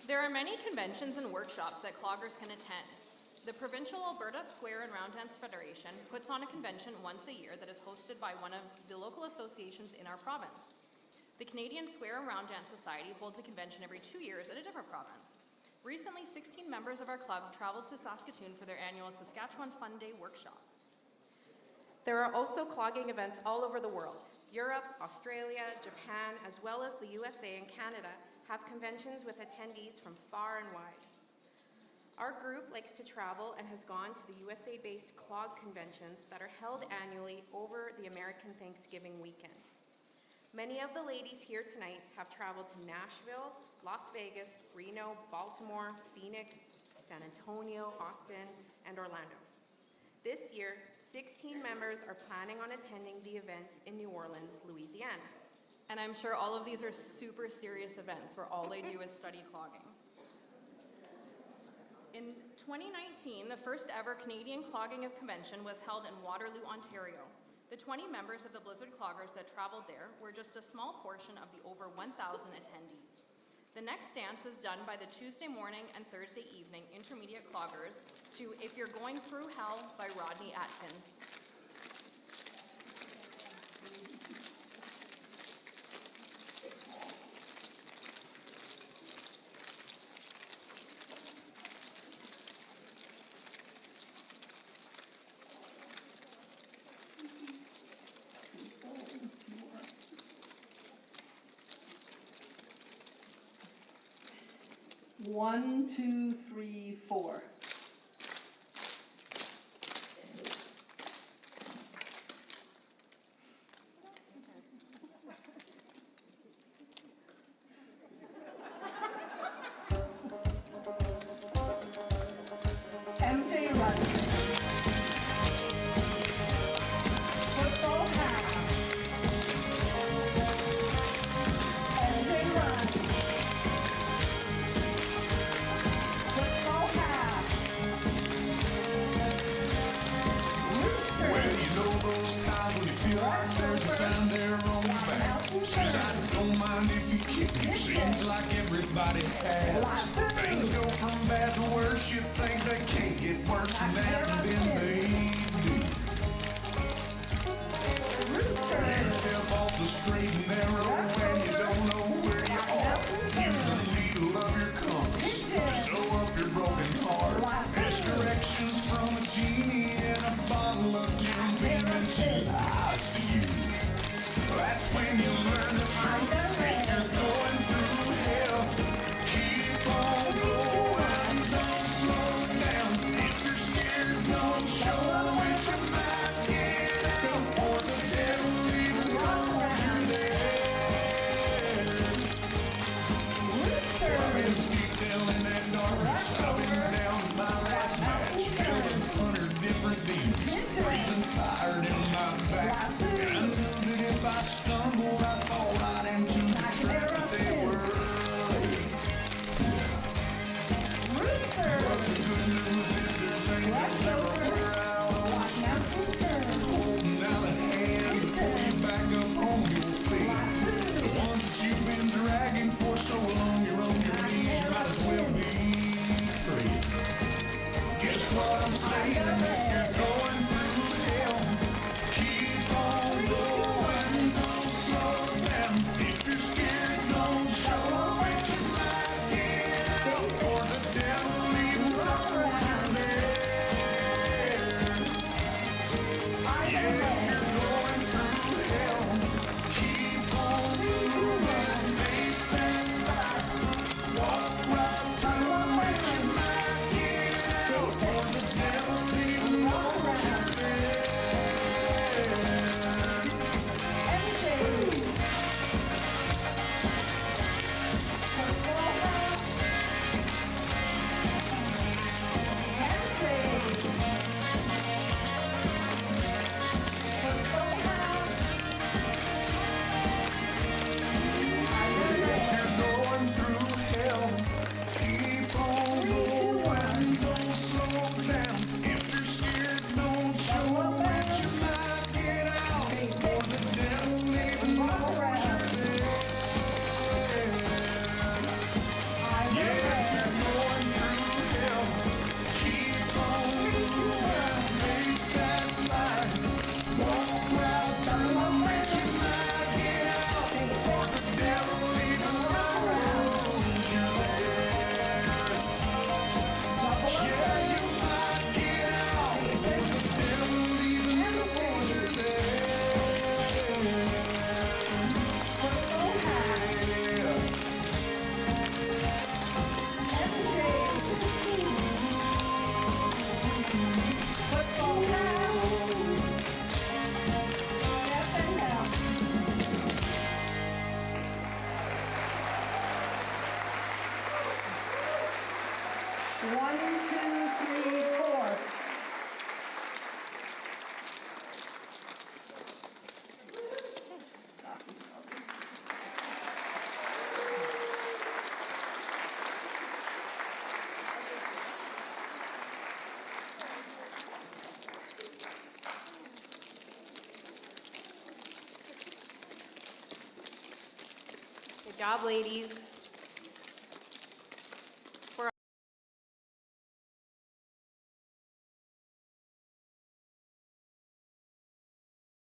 There are many conventions and workshops that cloggers can attend. The Provincial Alberta Square and Round Dance Federation puts on a convention once a year that is hosted by one of the local associations in our province. The Canadian Square and Round Dance Society holds a convention every 2 years at a different province. Recently, 16 members of our club traveled to Saskatoon for their annual Saskatchewan Fun Day workshop. There are also clogging events all over the world. Europe, Australia, Japan, as well as the USA and Canada have conventions with attendees from far and wide. Our group likes to travel and has gone to the USA-based clog conventions that are held annually over the American Thanksgiving weekend. Many of the ladies here tonight have traveled to Nashville, Las Vegas, Reno, Baltimore, Phoenix, San Antonio, Austin, and Orlando. This year, 16 members are planning on attending the event in New Orleans, Louisiana. And I'm sure all of these are super serious events where all they do is study clogging. In 2019, the first ever Canadian Clogging Convention was held in Waterloo, Ontario. The 20 members of the Blizzard Cloggers that traveled there were just a small portion of the over 1,000 attendees. The next dance is done by the Tuesday morning and Thursday evening intermediate cloggers to If You're Going Through Hell by Rodney Atkins. One, two, three, four. MJ runs. Football half. MJ runs. Football half. Rooster. Well, you know those times when you feel like there's a sound there on your back. Says I don't mind if you kick me. Seems like everybody has. Things go from bad to worse. You think they can't get worse than that, and then they do. You step off the straight and narrow and you don't know where you are. Use the needle of your compass to sew up your broken heart. There's directions from a genie in a bottle of Jim Beam and she lies to you. That's when you learn the truth. If you're going through hell, keep on going, don't slow down. If you're scared, don't show it. You might get out, or the devil even knows you're there. I've been deep down in that darkness. I've been down in my last match, killing 100 different demons, breathing fire down my back. And I knew that if I stumbled, job, ladies.